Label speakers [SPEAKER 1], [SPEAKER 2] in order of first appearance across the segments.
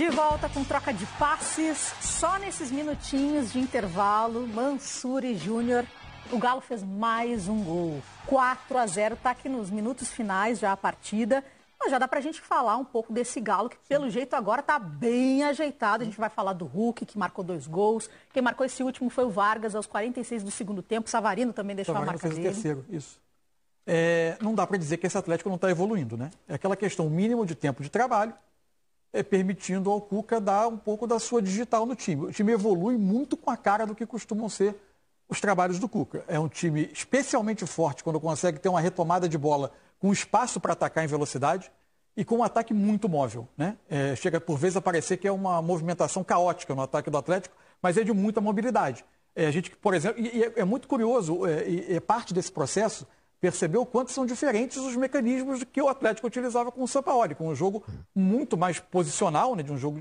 [SPEAKER 1] De volta com troca de passes, só nesses minutinhos de intervalo, Mansury Júnior, o Galo fez mais um gol, 4-0, está aqui nos minutos finais já a partida, mas já dá pra gente falar um pouco desse Galo, que pelo jeito agora está bem ajeitado, a gente vai falar do Hulk, que marcou 2 gols, quem marcou esse último foi o Vargas, aos 46 do segundo tempo, o Savarino também deixou a marca dele.
[SPEAKER 2] Fez o terceiro, isso. Não dá para dizer que esse Atlético não está evoluindo, né? É aquela questão mínimo de tempo de trabalho, permitindo ao Cuca dar um pouco da sua digital no time. O time evolui muito com a cara do que costumam ser os trabalhos do Cuca. É um time especialmente forte quando consegue ter uma retomada de bola com espaço para atacar em velocidade e com um ataque muito móvel, né? Chega por vezes a parecer que é uma movimentação caótica no ataque do Atlético, mas é de muita mobilidade. A gente, por exemplo, é muito curioso, é parte desse processo, percebeu o quanto são diferentes os mecanismos que o Atlético utilizava com o Sampaoli, com um jogo muito mais posicional, né, de um jogo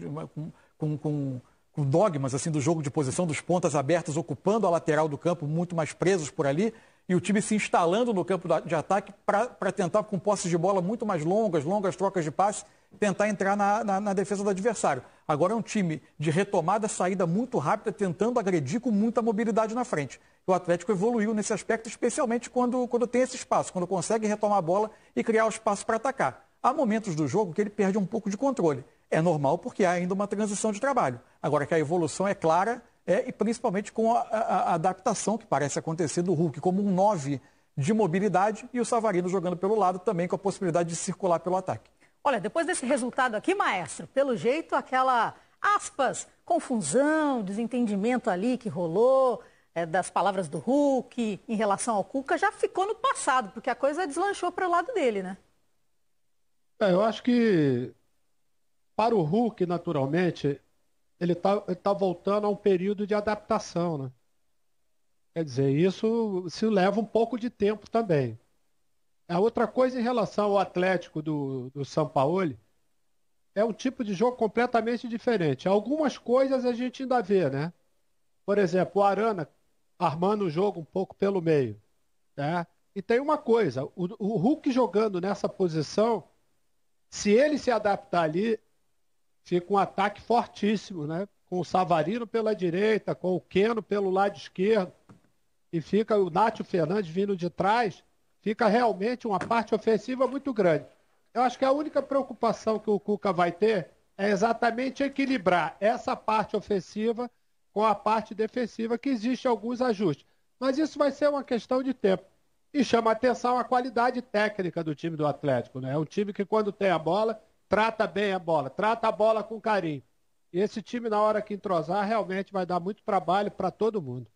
[SPEAKER 2] com dogmas assim, do jogo de posição, dos pontas abertas ocupando a lateral do campo, muito mais presos por ali, e o time se instalando no campo de ataque para tentar, com posses de bola muito mais longas trocas de passe, tentar entrar na defesa do adversário. Agora é um time de retomada, saída muito rápida, tentando agredir com muita mobilidade na frente. O Atlético evoluiu nesse aspecto, especialmente quando tem esse espaço, quando consegue retomar a bola e criar o espaço para atacar. Há momentos do jogo que ele perde um pouco de controle. É normal porque há ainda uma transição de trabalho. Agora que a evolução é clara, e principalmente com a adaptação que parece acontecer do Hulk como um 9 de mobilidade e o Savarino jogando pelo lado também com a possibilidade de circular pelo ataque.
[SPEAKER 1] Olha, depois desse resultado aqui, maestro, pelo jeito aquela, aspas, confusão, desentendimento ali que rolou, das palavras do Hulk em relação ao Cuca, já ficou no passado, porque a coisa deslanchou para o lado dele, né?
[SPEAKER 3] Eu acho que para o Hulk, naturalmente, ele tá voltando a um período de adaptação, né? Quer dizer, isso se leva um pouco de tempo também. A outra coisa em relação ao Atlético do Sampaoli, é um tipo de jogo completamente diferente. Algumas coisas a gente ainda vê, né? Por exemplo, o Arana armando o jogo um pouco pelo meio, né? E tem uma coisa, o Hulk jogando nessa posição, se ele se adaptar ali, fica um ataque fortíssimo, né? Com o Savarino pela direita, com o Keno pelo lado esquerdo, e fica o Nátio Fernandes vindo de trás, fica realmente uma parte ofensiva muito grande. Eu acho que a única preocupação que o Cuca vai ter é exatamente equilibrar essa parte ofensiva com a parte defensiva, que existe alguns ajustes. Mas isso vai ser uma questão de tempo. E chama a atenção a qualidade técnica do time do Atlético, né? É um time que, quando tem a bola, trata bem a bola, trata a bola com carinho. E esse time, na hora que entrosar, realmente vai dar muito trabalho para todo mundo.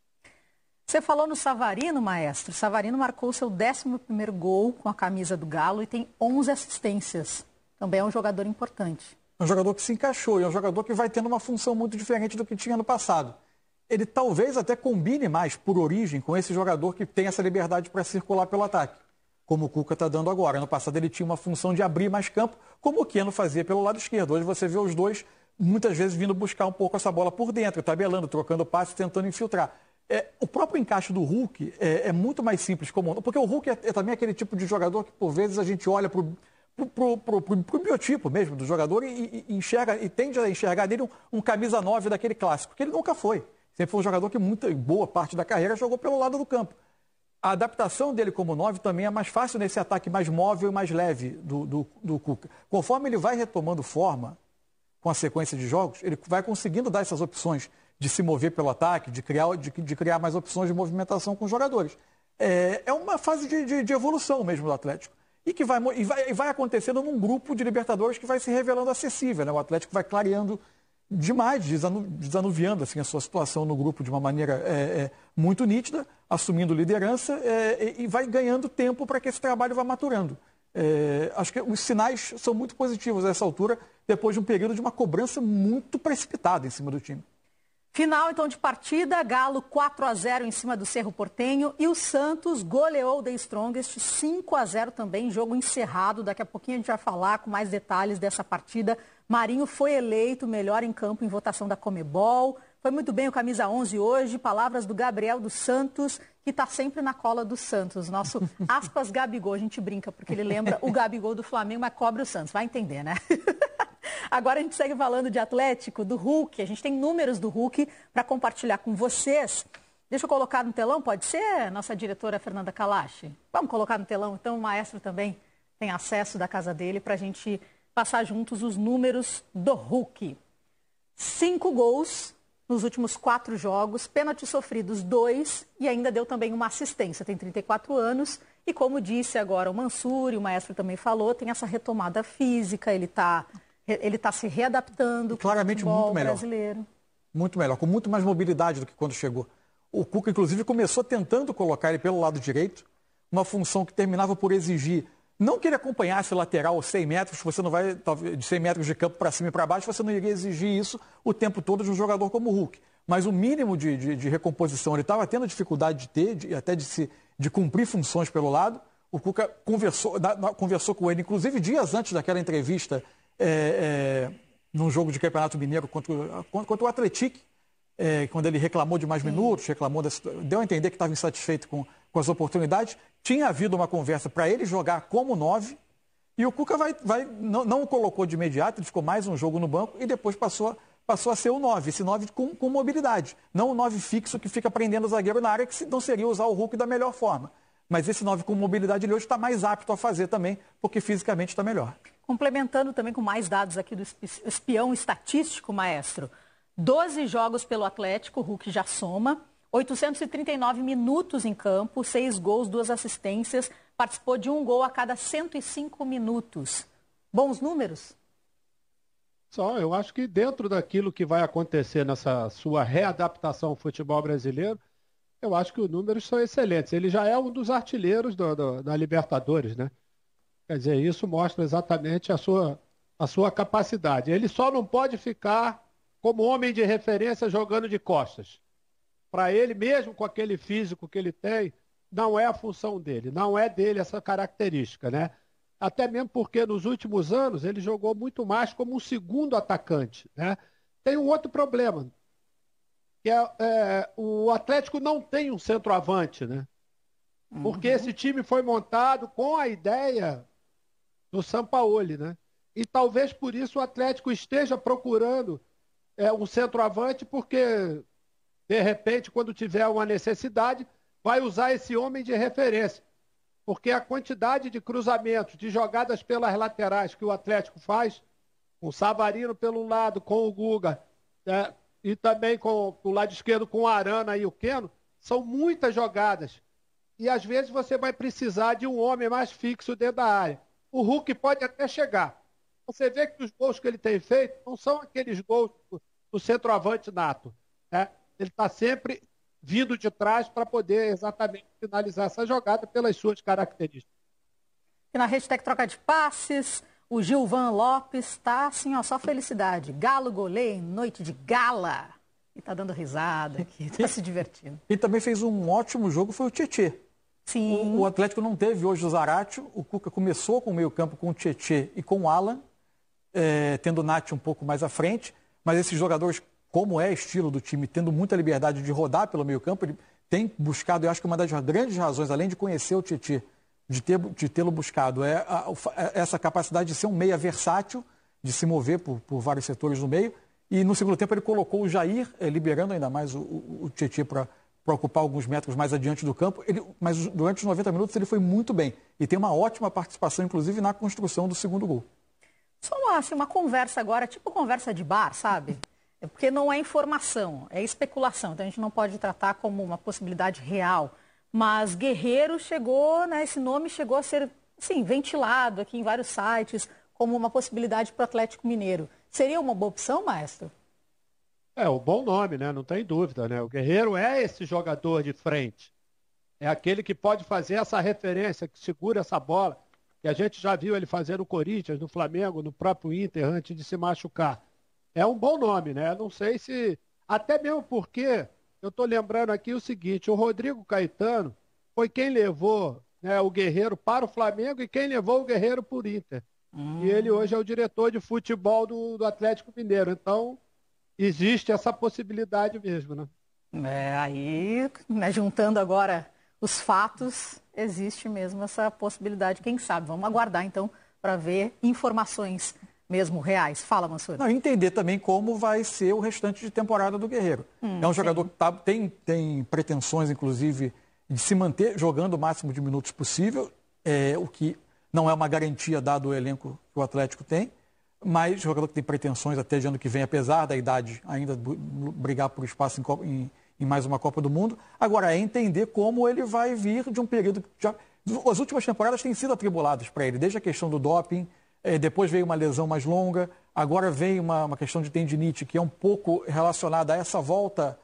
[SPEAKER 1] Você falou no Savarino, maestro. O Savarino marcou o seu 11º gol com a camisa do Galo e tem 11 assistências. Também é um jogador importante.
[SPEAKER 2] É um jogador que se encaixou e é um jogador que vai tendo uma função muito diferente do que tinha no passado. Ele talvez até combine mais, por origem, com esse jogador que tem essa liberdade para circular pelo ataque, como o Cuca está dando agora. No passado ele tinha uma função de abrir mais campo, como o Keno fazia pelo lado esquerdo. Hoje você vê os dois, muitas vezes, vindo buscar um pouco essa bola por dentro, tabelando, trocando passe, tentando infiltrar. O próprio encaixe do Hulk é muito mais simples, porque o Hulk é também aquele tipo de jogador que, por vezes, a gente olha pro biotipo mesmo do jogador e enxerga, e tende a enxergar nele um camisa 9 daquele clássico, que ele nunca foi. Sempre foi um jogador que boa parte da carreira jogou pelo lado do campo. A adaptação dele como 9 também é mais fácil nesse ataque mais móvel e mais leve do Cuca. Conforme ele vai retomando forma com a sequência de jogos, ele vai conseguindo dar essas opções de se mover pelo ataque, de criar mais opções de movimentação com os jogadores. É uma fase de evolução mesmo do Atlético. E que vai acontecendo num grupo de Libertadores que vai se revelando acessível, né? O Atlético vai clareando demais, desanuviando assim, a sua situação no grupo de uma maneira muito nítida, assumindo liderança e vai ganhando tempo para que esse trabalho vá maturando. Acho que os sinais são muito positivos a essa altura, depois de um período de uma cobrança muito precipitada em cima do time.
[SPEAKER 1] Final, então, de partida, Galo 4-0 em cima do Cerro Porteño e o Santos goleou o The Strongest 5-0 também, jogo encerrado. Daqui a pouquinho a gente vai falar com mais detalhes dessa partida. Marinho foi eleito melhor em campo em votação da Comebol. Foi muito bem o camisa 11 hoje. Palavras do Gabriel dos Santos, que está sempre na cola do Santos. Nosso aspas Gabigol, a gente brinca porque ele lembra o Gabigol do Flamengo, mas cobre o Santos. Vai entender, né? Agora a gente segue falando de Atlético, do Hulk. A gente tem números do Hulk para compartilhar com vocês. Deixa eu colocar no telão, pode ser, nossa diretora Fernanda Kalash? Vamos colocar no telão, então o maestro também tem acesso da casa dele para a gente passar juntos os números do Hulk. 5 gols nos últimos 4 jogos, pênaltis sofridos 2 e ainda deu também uma assistência. Tem 34 anos e, como disse agora o Mansur, e o maestro também falou, tem essa retomada física, ele tá se readaptando
[SPEAKER 2] claramente
[SPEAKER 1] ao futebol
[SPEAKER 2] muito melhor.
[SPEAKER 1] Brasileiro.
[SPEAKER 2] Muito melhor, com muito mais mobilidade do que quando chegou. O Cuca, inclusive, começou tentando colocar ele pelo lado direito, uma função que terminava por exigir, não que ele acompanhasse o lateral 100 metros, você não vai, de 100 metros de campo para cima e para baixo, você não iria exigir isso o tempo todo de um jogador como o Hulk. Mas o mínimo de recomposição, ele estava tendo dificuldade de ter, até de cumprir funções pelo lado. O Cuca conversou com ele, inclusive dias antes daquela entrevista, num jogo de Campeonato Mineiro contra o Atlético, quando ele reclamou de mais minutos, deu a entender que estava insatisfeito com as oportunidades. Tinha havido uma conversa para ele jogar como 9 e o Cuca não o colocou de imediato, ele ficou mais um jogo no banco e depois passou a ser o 9, esse 9 com mobilidade. Não o 9 fixo que fica prendendo o zagueiro na área, que não seria usar o Hulk da melhor forma. Mas esse 9 com mobilidade ele hoje está mais apto a fazer também, porque fisicamente está melhor.
[SPEAKER 1] Complementando também com mais dados aqui do espião estatístico, maestro. 12 jogos pelo Atlético, o Hulk já soma. 839 minutos em campo, 6 gols, 2 assistências. Participou de 1 gol a cada 105 minutos. Bons números?
[SPEAKER 3] Só, eu acho que dentro daquilo que vai acontecer nessa sua readaptação ao futebol brasileiro, eu acho que os números são excelentes. Ele já é um dos artilheiros da Libertadores, né? Quer dizer, isso mostra exatamente a sua capacidade. Ele só não pode ficar como homem de referência jogando de costas. Para ele, mesmo com aquele físico que ele tem, não é a função dele, não é dele essa característica, né? Até mesmo porque nos últimos anos ele jogou muito mais como um segundo atacante, né? Tem um outro problema, que o Atlético não tem um centroavante, né? Porque esse time foi montado com a ideia do Sampaoli, né? E talvez por isso o Atlético esteja procurando um centroavante, porque de repente, quando tiver uma necessidade, vai usar esse homem de referência. Porque a quantidade de cruzamentos, de jogadas pelas laterais que o Atlético faz, com o Savarino pelo lado, com o Guga, e também com o lado esquerdo com o Arana e o Keno, são muitas jogadas. E às vezes você vai precisar de um homem mais fixo dentro da área. O Hulk pode até chegar. Você vê que os gols que ele tem feito não são aqueles gols do centroavante nato, né? Ele está sempre vindo de trás para poder exatamente finalizar essa jogada pelas suas características.
[SPEAKER 1] E na hashtag troca de passes, o Gilvan Lopes está assim, ó, só felicidade. Galo goleia em noite de gala. E está dando risada aqui, está se divertindo.
[SPEAKER 2] E também fez um ótimo jogo, foi o Tietê.
[SPEAKER 1] Sim.
[SPEAKER 2] O Atlético não teve hoje o Zaratio, o Cuca começou com o meio-campo com o Tietê e com o Alan, tendo o Nath um pouco mais à frente, mas esses jogadores, como é estilo do time, tendo muita liberdade de rodar pelo meio-campo, ele tem buscado, eu acho que uma das grandes razões, além de conhecer o Tietê, de tê-lo buscado, essa capacidade de ser um meia versátil, de se mover por vários setores no meio, e no segundo tempo ele colocou o Jair, liberando ainda mais o Tietê para ocupar alguns metros mais adiante do campo, mas durante os 90 minutos ele foi muito bem, e tem uma ótima participação, inclusive, na construção do segundo gol.
[SPEAKER 1] Só uma conversa agora, tipo conversa de bar, sabe? Porque não é informação, é especulação. Então a gente não pode tratar como uma possibilidade real. Mas Guerreiro chegou, né, esse nome chegou a ser ventilado aqui em vários sites como uma possibilidade para o Atlético Mineiro. Seria uma boa opção, maestro?
[SPEAKER 3] Um bom nome, né? Não tem dúvida, né? O Guerreiro é esse jogador de frente. É aquele que pode fazer essa referência, que segura essa bola. Que a gente já viu ele fazer no Corinthians, no Flamengo, no próprio Inter, antes de se machucar. É um bom nome, né? Não sei se... Até mesmo porque, eu estou lembrando aqui o seguinte, o Rodrigo Caetano foi quem levou, né, o Guerreiro para o Flamengo e quem levou o Guerreiro para o Inter. E ele hoje é o diretor de futebol do Atlético Mineiro. Então, existe essa possibilidade mesmo, né?
[SPEAKER 1] Aí, né, juntando agora os fatos, existe mesmo essa possibilidade, quem sabe. Vamos aguardar, então, para ver informações mesmo reais. Fala, Mansur.
[SPEAKER 2] Não, entender também como vai ser o restante de temporada do Guerreiro. É um jogador que tem pretensões, inclusive, de se manter jogando o máximo de minutos possível, o que não é uma garantia dado o elenco que o Atlético tem, mas jogador que tem pretensões até de ano que vem, apesar da idade, ainda brigar por espaço em mais uma Copa do Mundo. Agora, é entender como ele vai vir de um período que as últimas temporadas têm sido atribuladas para ele, desde a questão do doping, depois veio uma lesão mais longa, agora vem uma questão de tendinite que é um pouco relacionada a essa volta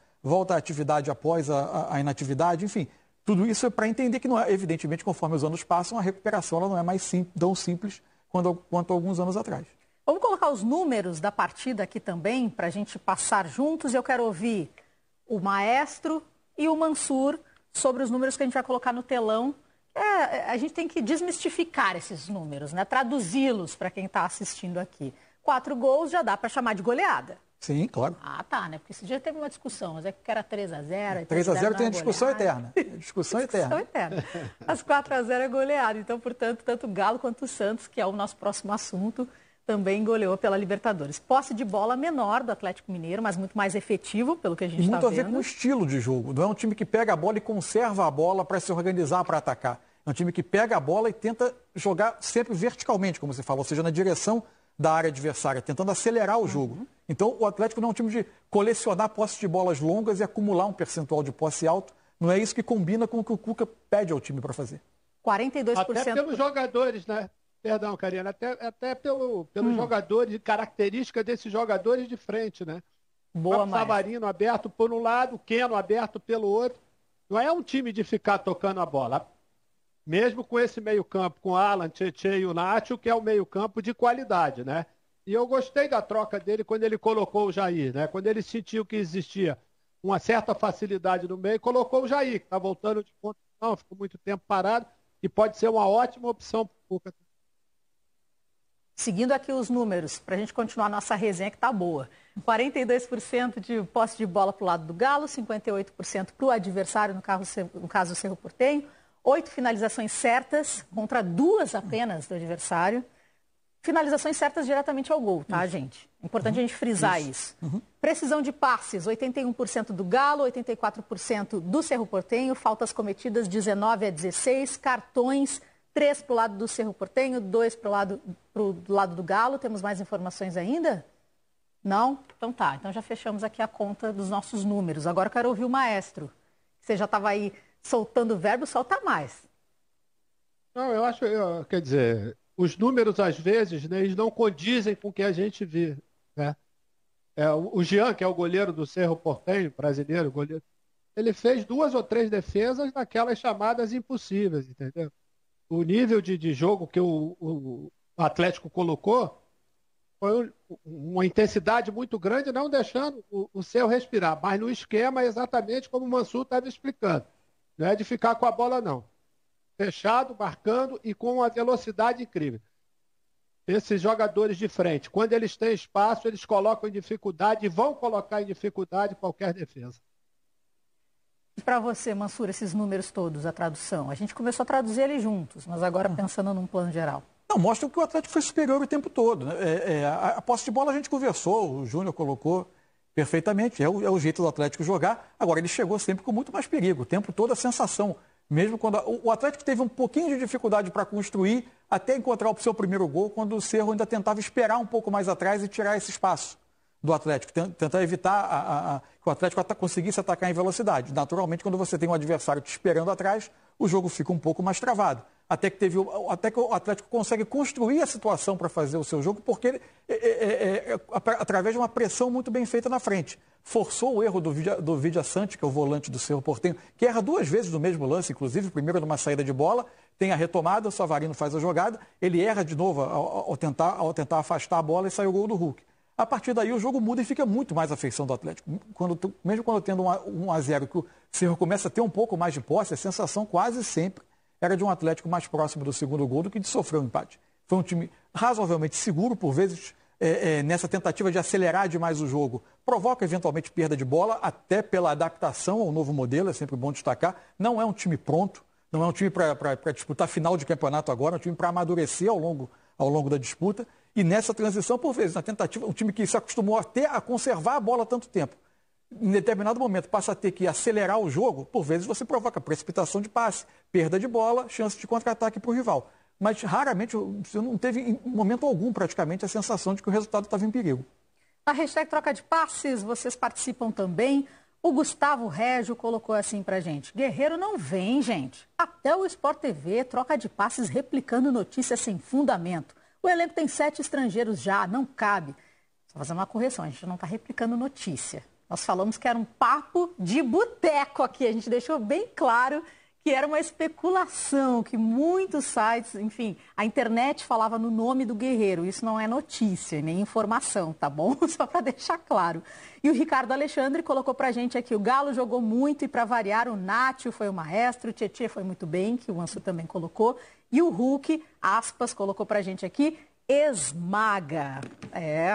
[SPEAKER 2] à atividade após a inatividade, enfim. Tudo isso é para entender que, não é, evidentemente, conforme os anos passam, a recuperação ela não é mais tão simples quanto alguns anos atrás.
[SPEAKER 1] Vamos colocar os números da partida aqui também, para a gente passar juntos. Eu quero ouvir o Maestro e o Mansur sobre os números que a gente vai colocar no telão. A gente tem que desmistificar esses números, né? Traduzi-los para quem está assistindo aqui. 4 gols já dá para chamar de goleada.
[SPEAKER 2] Sim, claro.
[SPEAKER 1] Ah, tá, né? Porque esse dia teve uma discussão, mas é que era 3-0.
[SPEAKER 2] 3-0 tem a discussão eterna. Discussão eterna.
[SPEAKER 1] As 4-0 é goleada. Então, portanto, tanto o Galo quanto o Santos, que é o nosso próximo assunto, também goleou pela Libertadores. Posse de bola menor do Atlético Mineiro, mas muito mais efetivo, pelo que a gente está vendo.
[SPEAKER 2] Muito a ver com o estilo de jogo. Não é um time que pega a bola e conserva a bola para se organizar para atacar. É um time que pega a bola e tenta jogar sempre verticalmente, como você falou, ou seja, na direção da área adversária, tentando acelerar o jogo. Então, o Atlético não é um time de colecionar posses de bolas longas e acumular um percentual de posse alto. Não é isso que combina com o que o Cuca pede ao time para fazer.
[SPEAKER 1] 42%.
[SPEAKER 3] Até pelos jogadores, né? Perdão, Karina, até pelos jogadores, característica desses jogadores de frente, né?
[SPEAKER 1] Boa,
[SPEAKER 3] o Savarino aberto por um lado, o Keno aberto pelo outro. Não é um time de ficar tocando a bola. Mesmo com esse meio-campo, com Alan, Tietê e o Nacho, que é o meio-campo de qualidade, né? E eu gostei da troca dele quando ele colocou o Jair, né? Quando ele sentiu que existia uma certa facilidade no meio, colocou o Jair, que está voltando de ponta, não, ficou muito tempo parado e pode ser uma ótima opção para o Cuca.
[SPEAKER 1] Seguindo aqui os números, para a gente continuar a nossa resenha que está boa. 42% de posse de bola para o lado do Galo, 58% para o adversário, no caso o Cerro Porteño. 8 finalizações certas contra 2 apenas do adversário. Finalizações certas diretamente ao gol, tá, gente? É importante a gente frisar isso. Precisão de passes, 81% do Galo, 84% do Cerro Porteño. Faltas cometidas, 19-16. Cartões, 3 para o lado do Cerro Porteño, 2 para o lado do Galo. Temos mais informações ainda? Não? Então tá. Então já fechamos aqui a conta dos nossos números. Agora eu quero ouvir o Maestro. Você já estava aí soltando o verbo, solta mais.
[SPEAKER 3] Não, eu acho, quer dizer, os números às vezes, né, eles não condizem com o que a gente vê, né? O Jean, que é o goleiro do Cerro Porteño, brasileiro, goleiro, ele fez 2 ou 3 defesas naquelas chamadas impossíveis, entendeu? O nível de jogo que o Atlético colocou foi uma intensidade muito grande, não deixando o Cerro respirar, mas no esquema exatamente como o Mansur estava explicando. Não é de ficar com a bola, não. Fechado, marcando e com uma velocidade incrível. Esses jogadores de frente, quando eles têm espaço, eles colocam em dificuldade e vão colocar em dificuldade qualquer defesa.
[SPEAKER 1] E para você, Mansur, esses números todos, a tradução? A gente começou a traduzir eles juntos, mas agora pensando num plano geral.
[SPEAKER 2] Não, mostra que o Atlético foi superior o tempo todo, né? A posse de bola a gente conversou, o Júnior colocou perfeitamente, é o jeito do Atlético jogar. Agora, ele chegou sempre com muito mais perigo, o tempo todo a sensação. Mesmo quando o Atlético teve um pouquinho de dificuldade para construir, até encontrar o seu primeiro gol, quando o Cerro ainda tentava esperar um pouco mais atrás e tirar esse espaço do Atlético, tentar evitar que o Atlético conseguisse atacar em velocidade. Naturalmente, quando você tem um adversário te esperando atrás, o jogo fica um pouco mais travado. Até que o Atlético consegue construir a situação para fazer o seu jogo, porque através de uma pressão muito bem feita na frente. Forçou o erro do Villasanti, que é o volante do Cerro Porteño, que erra 2 vezes no mesmo lance, inclusive, primeiro numa saída de bola, tem a retomada, o Savarino faz a jogada, ele erra de novo ao tentar afastar a bola e sai o gol do Hulk. A partir daí o jogo muda e fica muito mais a feição do Atlético. Mesmo quando tendo 1-0, que o Cerro começa a ter um pouco mais de posse, a sensação quase sempre era de um Atlético mais próximo do segundo gol do que de sofrer um empate. Foi um time razoavelmente seguro, por vezes, nessa tentativa de acelerar demais o jogo. Provoca eventualmente perda de bola, até pela adaptação ao novo modelo, é sempre bom destacar. Não é um time pronto, não é um time para disputar final de campeonato agora, é um time para amadurecer ao longo da disputa. E nessa transição, por vezes, na tentativa, um time que se acostumou a conservar a bola há tanto tempo, em determinado momento passa a ter que acelerar o jogo, por vezes você provoca precipitação de passe, perda de bola, chance de contra-ataque para o rival. Mas raramente, você não teve em momento algum praticamente a sensação de que o resultado estava em perigo.
[SPEAKER 1] Na hashtag troca de passes, vocês participam também. O Gustavo Régio colocou assim pra gente: Guerreiro não vem, gente. Até o Sport TV troca de passes replicando notícias sem fundamento. O elenco tem 7 estrangeiros já, não cabe. Só fazer uma correção, a gente não está replicando notícia. Nós falamos que era um papo de boteco aqui, a gente deixou bem claro que era uma especulação, que muitos sites, enfim, a internet falava no nome do Guerreiro. Isso não é notícia, nem informação, tá bom? Só para deixar claro. E o Ricardo Alexandre colocou pra gente aqui: o Galo jogou muito e, para variar, o Nátio foi o maestro, o Tietê foi muito bem, que o Mansur também colocou. E o Hulk, aspas, colocou pra gente aqui: esmaga.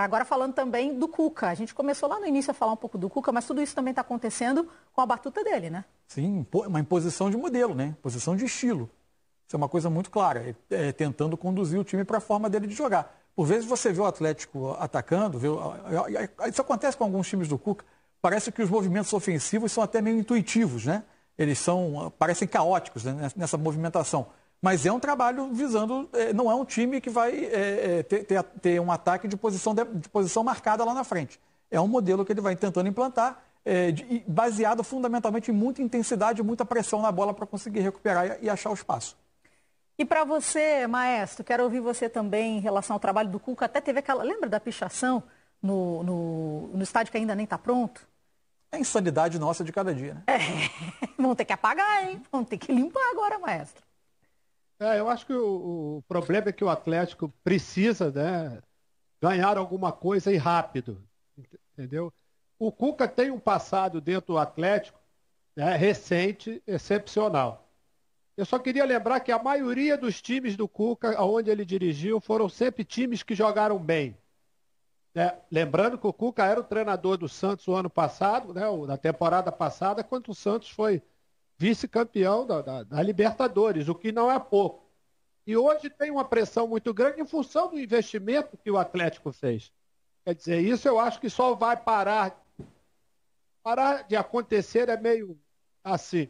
[SPEAKER 1] Agora falando também do Cuca. A gente começou lá no início a falar um pouco do Cuca, mas tudo isso também está acontecendo com a batuta dele, né?
[SPEAKER 2] Sim, uma imposição de modelo, né? Imposição de estilo. Isso é uma coisa muito clara, tentando conduzir o time para a forma dele de jogar. Por vezes você vê o Atlético atacando, isso acontece com alguns times do Cuca, parece que os movimentos ofensivos são até meio intuitivos, né? Eles parecem caóticos, né, nessa movimentação. Mas é um trabalho visando, não é um time que vai ter um ataque de posição marcada lá na frente. É um modelo que ele vai tentando implantar, baseado fundamentalmente em muita intensidade, muita pressão na bola para conseguir recuperar e achar o espaço.
[SPEAKER 1] E para você, maestro, quero ouvir você também em relação ao trabalho do Cuca. Até teve aquela, lembra da pichação no estádio que ainda nem está pronto?
[SPEAKER 2] É a insanidade nossa de cada dia, né?
[SPEAKER 1] Vão ter que apagar, hein? Vão ter que limpar agora, maestro.
[SPEAKER 3] Eu acho que o problema é que o Atlético precisa, né, ganhar alguma coisa e rápido, entendeu? O Cuca tem um passado dentro do Atlético, né, recente, excepcional. Eu só queria lembrar que a maioria dos times do Cuca, onde ele dirigiu, foram sempre times que jogaram bem. Né? Lembrando que o Cuca era o treinador do Santos o ano passado, né, na temporada passada, quando o Santos foi vice-campeão da Libertadores, o que não é pouco. E hoje tem uma pressão muito grande em função do investimento que o Atlético fez. Quer dizer, isso eu acho que só vai parar de acontecer, é meio assim.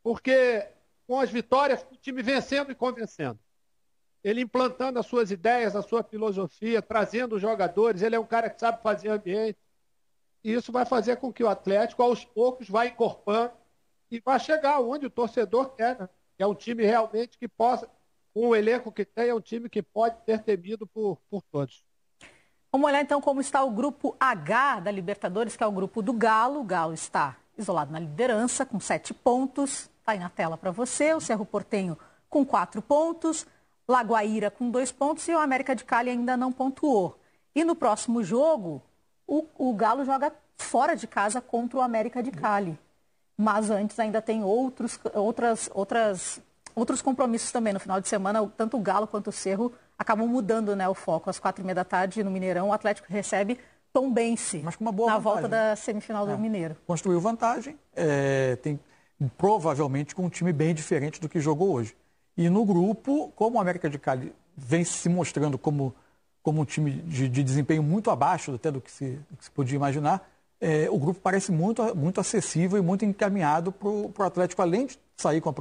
[SPEAKER 3] Porque com as vitórias, o time vencendo e convencendo. Ele implantando as suas ideias, a sua filosofia, trazendo os jogadores, ele é um cara que sabe fazer ambiente. E isso vai fazer com que o Atlético, aos poucos, vá encorpando e vai chegar onde o torcedor quer, né? Que é um time realmente que possa, com o elenco que tem, é um time que pode ser temido por todos.
[SPEAKER 1] Vamos olhar então como está o grupo H da Libertadores, que é o grupo do Galo. O Galo está isolado na liderança, com 7 pontos. Está aí na tela para você. O Cerro Porteño com 4 pontos. Lagoaíra com 2 pontos e o América de Cali ainda não pontuou. E no próximo jogo, o Galo joga fora de casa contra o América de Cali. Mas antes ainda tem outros compromissos também. No final de semana, tanto o Galo quanto o Cerro acabam mudando, né, o foco. Às 4h30 no Mineirão, o Atlético recebe Tombense,
[SPEAKER 2] mas com uma boa vantagem,
[SPEAKER 1] volta da semifinal do Mineiro.
[SPEAKER 2] Construiu vantagem, tem provavelmente com um time bem diferente do que jogou hoje. E no grupo, como o América de Cali vem se mostrando como um time de desempenho muito abaixo até do que se podia imaginar, o grupo parece muito acessível e muito encaminhado para o Atlético, além de sair com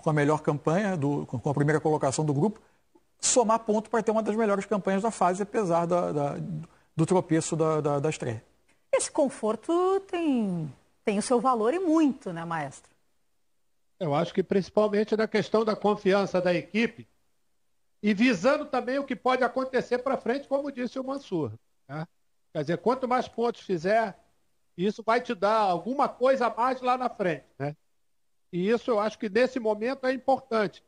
[SPEAKER 2] a melhor campanha, com a primeira colocação do grupo, somar ponto para ter uma das melhores campanhas da fase, apesar do tropeço da estreia.
[SPEAKER 1] Esse conforto tem o seu valor e muito, né, maestro?
[SPEAKER 3] Eu acho que principalmente na questão da confiança da equipe e visando também o que pode acontecer para frente, como disse o Mansur, né? Quer dizer, quanto mais pontos fizer, isso vai te dar alguma coisa a mais lá na frente, né? E isso eu acho que nesse momento é importante.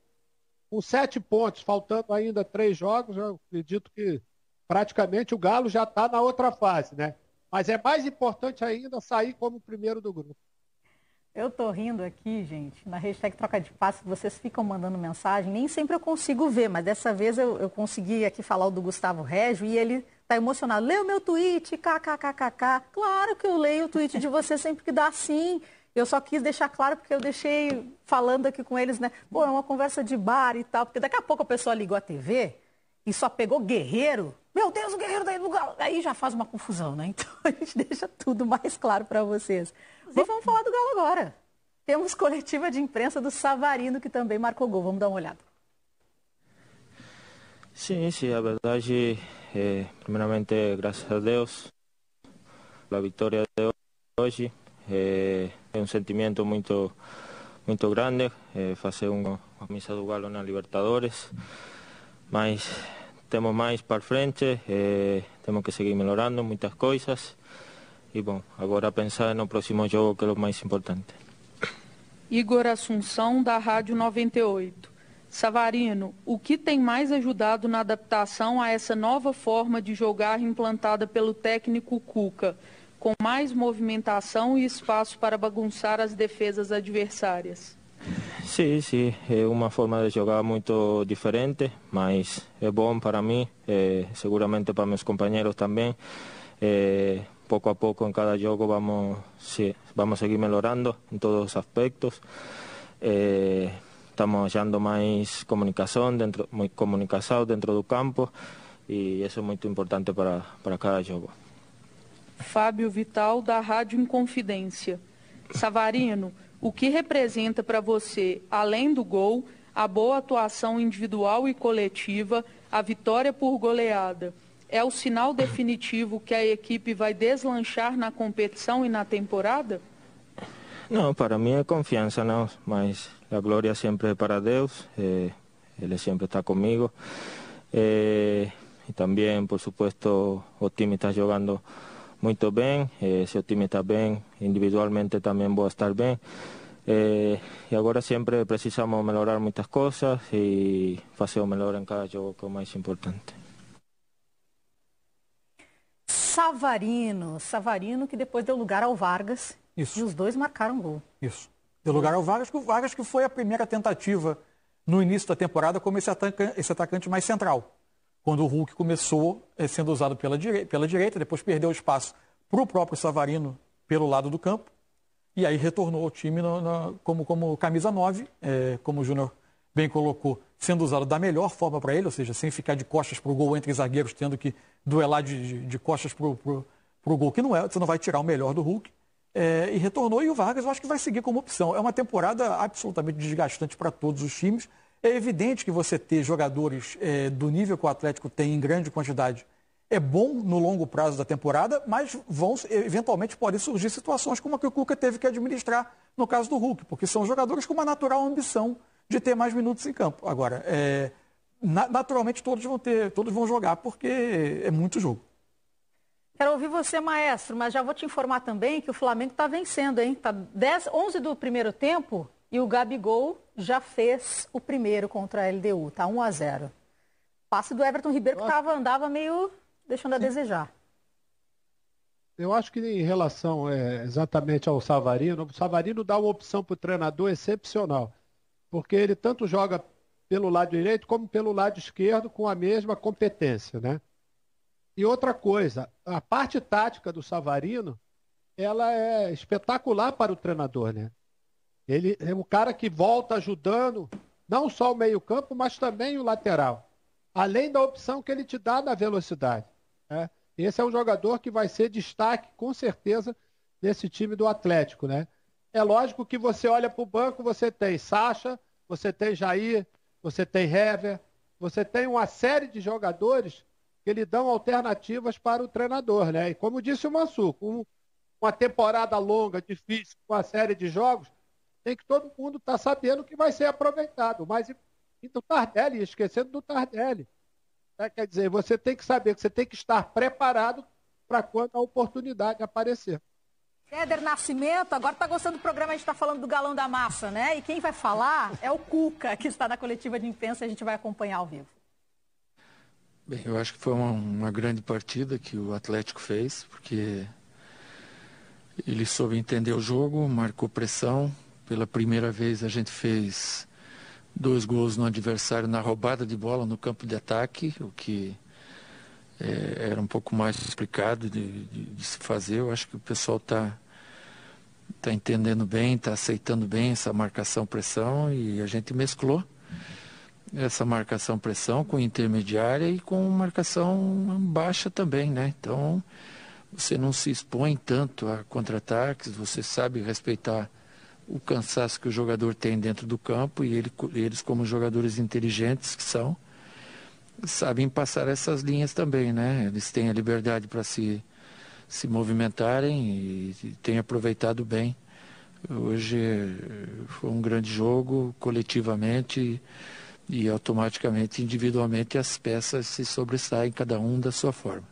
[SPEAKER 3] Com 7 pontos, faltando ainda 3 jogos, eu acredito que praticamente o Galo já está na outra fase, né? Mas é mais importante ainda sair como primeiro do grupo.
[SPEAKER 1] Eu tô rindo aqui, gente, na hashtag troca de passe, vocês ficam mandando mensagem, nem sempre eu consigo ver, mas dessa vez eu consegui aqui falar o do Gustavo Régio e ele tá emocionado. Lê o meu tweet, kkkk. Claro que eu leio o tweet de você sempre que dá sim. Eu só quis deixar claro porque eu deixei falando aqui com eles, né? Pô, é uma conversa de bar e tal, porque daqui a pouco a pessoa ligou a TV e só pegou Guerreiro, meu Deus, o Guerreiro daí do Galo, aí já faz uma confusão, né? Então a gente deixa tudo mais claro para vocês. E vamos falar do Galo agora. Temos coletiva de imprensa do Savarino, que também marcou gol. Vamos dar uma olhada.
[SPEAKER 4] Sim, a verdade, primeiramente, graças a Deus, a vitória de hoje é um sentimento muito grande, fazer uma camisa do Galo na Libertadores, mas temos mais para frente, temos que seguir melhorando muitas coisas e, bom, agora pensar no próximo jogo, que é o mais importante.
[SPEAKER 5] Igor Assunção, da Rádio 98. Savarino, o que tem mais ajudado na adaptação a essa nova forma de jogar implantada pelo técnico Cuca, com mais movimentação e espaço para bagunçar as defesas adversárias?
[SPEAKER 4] Sim, é uma forma de jogar muito diferente, mas é bom para mim, seguramente para meus companheiros também. Pouco a pouco em cada jogo vamos seguir melhorando em todos os aspectos. Estamos achando mais comunicação dentro do campo e isso é muito importante para cada jogo.
[SPEAKER 5] Fábio Vital, da Rádio Inconfidência. Savarino, o que representa para você, além do gol, a boa atuação individual e coletiva, a vitória por goleada? É o sinal definitivo que a equipe vai deslanchar na competição e na temporada?
[SPEAKER 4] Não, para mim é confiança, não, mas a glória sempre é para Deus, Ele sempre está comigo. E também, por supuesto, o time está jogando muito bem, se o time está bem, individualmente também vou estar bem. E agora sempre precisamos melhorar muitas coisas e fazer o melhor em cada jogo, que é o mais importante.
[SPEAKER 1] Savarino que depois deu lugar ao Vargas. Isso. E os dois marcaram gol.
[SPEAKER 2] Isso. Deu lugar ao Vargas, que foi a primeira tentativa no início da temporada como esse atacante mais central. Quando o Hulk começou sendo usado pela direita, depois perdeu espaço para o próprio Savarino pelo lado do campo, e aí retornou ao time como camisa 9, como o Júnior bem colocou, sendo usado da melhor forma para ele, ou seja, sem ficar de costas para o gol entre zagueiros, tendo que duelar de costas para o gol, que você não vai tirar o melhor do Hulk. E retornou, e o Vargas eu acho que vai seguir como opção. É uma temporada absolutamente desgastante para todos os times. É evidente que você ter jogadores do nível que o Atlético tem em grande quantidade é bom no longo prazo da temporada, mas eventualmente podem surgir situações como a que o Cuca teve que administrar no caso do Hulk, porque são jogadores com uma natural ambição de ter mais minutos em campo. Agora, naturalmente todos vão jogar, porque é muito jogo.
[SPEAKER 1] Quero ouvir você, maestro, mas já vou te informar também que o Flamengo está vencendo, hein? Está 11 do primeiro tempo e o Gabigol já fez o primeiro contra a LDU, está 1-0. Passe do Everton Ribeiro que andava meio deixando a desejar.
[SPEAKER 3] Eu acho que em relação exatamente ao Savarino, o Savarino dá uma opção para o treinador excepcional, porque ele tanto joga pelo lado direito como pelo lado esquerdo com a mesma competência, né? E outra coisa, a parte tática do Savarino, ela é espetacular para o treinador, né? Ele é um cara que volta ajudando não só o meio-campo, mas também o lateral. Além da opção que ele te dá na velocidade, né? Esse é um jogador que vai ser destaque, com certeza, nesse time do Atlético, né? É lógico que você olha para o banco, você tem Sacha, você tem Jair, você tem Hever, você tem uma série de jogadores que lhe dão alternativas para o treinador, né? E como disse o Mansur, com uma temporada longa, difícil, com uma série de jogos, tem que todo mundo estar sabendo que vai ser aproveitado. Mas e do Tardelli, esquecendo do Tardelli. Quer dizer, você tem que saber que você tem que estar preparado para quando a oportunidade aparecer.
[SPEAKER 1] Éder Nascimento, agora está gostando do programa, a gente está falando do Galão da Massa, né? E quem vai falar é o Cuca, que está na coletiva de imprensa, a gente vai acompanhar ao vivo.
[SPEAKER 6] Bem, eu acho que foi uma grande partida que o Atlético fez, porque ele soube entender o jogo, marcou pressão. Pela primeira vez a gente fez 2 gols no adversário na roubada de bola no campo de ataque, o que era um pouco mais explicado de se fazer. Eu acho que o pessoal está entendendo bem, está aceitando bem essa marcação-pressão, e a gente mesclou. essa marcação-pressão com intermediária e com marcação baixa também, né? Então, você não se expõe tanto a contra-ataques, você sabe respeitar o cansaço que o jogador tem dentro do campo e eles, como jogadores inteligentes que são, sabem passar essas linhas também, né? Eles têm a liberdade para se movimentarem e têm aproveitado bem. Hoje foi um grande jogo, coletivamente e automaticamente, individualmente, as peças se sobressaem, cada um da sua forma.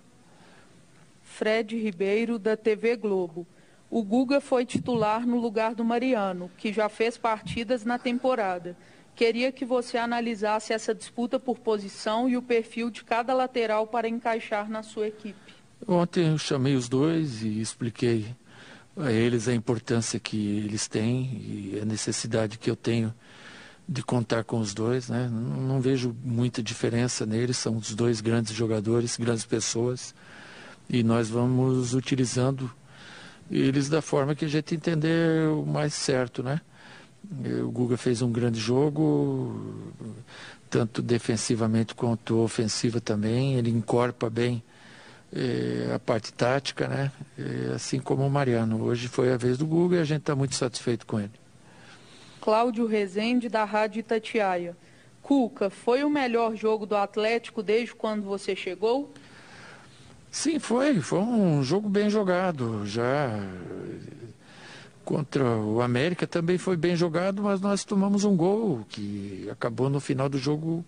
[SPEAKER 5] Fred Ribeiro, da TV Globo. O Guga foi titular no lugar do Mariano, que já fez partidas na temporada. Queria que você analisasse essa disputa por posição e o perfil de cada lateral para encaixar na sua equipe.
[SPEAKER 6] Ontem eu chamei os dois e expliquei a eles a importância que eles têm e a necessidade que eu tenho de contar com os dois, né? Não vejo muita diferença neles, são os dois grandes jogadores, grandes pessoas, e nós vamos utilizando eles da forma que a gente entender o mais certo, né? O Guga fez um grande jogo, tanto defensivamente quanto ofensiva também, ele encorpa bem a parte tática, né? Assim como o Mariano. Hoje foi a vez do Guga e a gente está muito satisfeito com ele.
[SPEAKER 5] Cláudio Rezende, da Rádio Itatiaia. Cuca, foi o melhor jogo do Atlético desde quando você chegou?
[SPEAKER 6] Sim, foi um jogo bem jogado. Já contra o América também foi bem jogado, mas nós tomamos um gol que acabou no final do jogo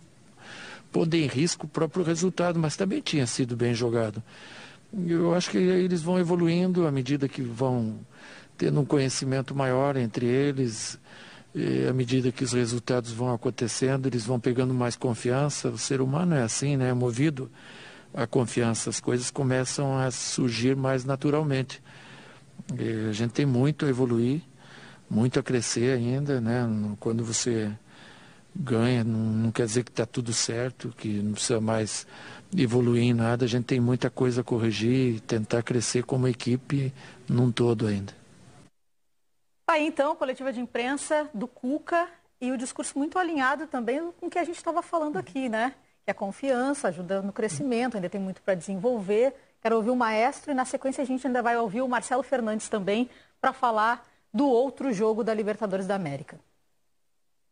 [SPEAKER 6] pondo em risco o próprio resultado, mas também tinha sido bem jogado. Eu acho que eles vão evoluindo à medida que vão tendo um conhecimento maior entre eles, e à medida que os resultados vão acontecendo, eles vão pegando mais confiança. O ser humano é assim, né? É movido à confiança, as coisas começam a surgir mais naturalmente. E a gente tem muito a evoluir, muito a crescer ainda, né? Quando você ganha, não quer dizer que está tudo certo, que não precisa mais evoluir em nada. A gente tem muita coisa a corrigir e tentar crescer como equipe num todo ainda.
[SPEAKER 1] Aí então, coletiva de imprensa do Cuca e o discurso muito alinhado também com o que a gente estava falando aqui, né? Que a confiança ajuda no crescimento, ainda tem muito para desenvolver. Quero ouvir o maestro e na sequência a gente ainda vai ouvir o Marcelo Fernandes também para falar do outro jogo da Libertadores da América.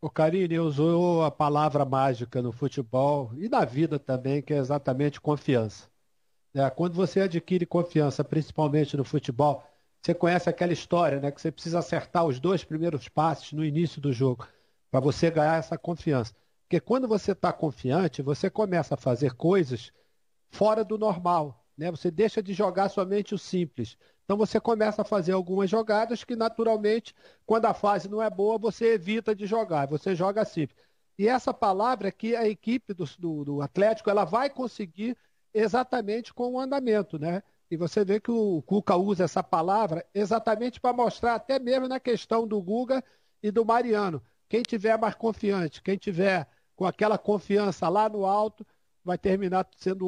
[SPEAKER 3] O Carine usou a palavra mágica no futebol e na vida também, que é exatamente confiança. Quando você adquire confiança, principalmente no futebol, você conhece aquela história, né, que você precisa acertar os 2 primeiros passes no início do jogo para você ganhar essa confiança. Porque quando você está confiante, você começa a fazer coisas fora do normal, né? Você deixa de jogar somente o simples. Então você começa a fazer algumas jogadas que naturalmente, quando a fase não é boa, você evita de jogar, você joga simples. E essa palavra é que a equipe do Atlético ela vai conseguir exatamente com o andamento, né? E você vê que o Cuca usa essa palavra exatamente para mostrar até mesmo na questão do Guga e do Mariano. Quem tiver mais confiante, quem tiver com aquela confiança lá no alto, vai terminar sendo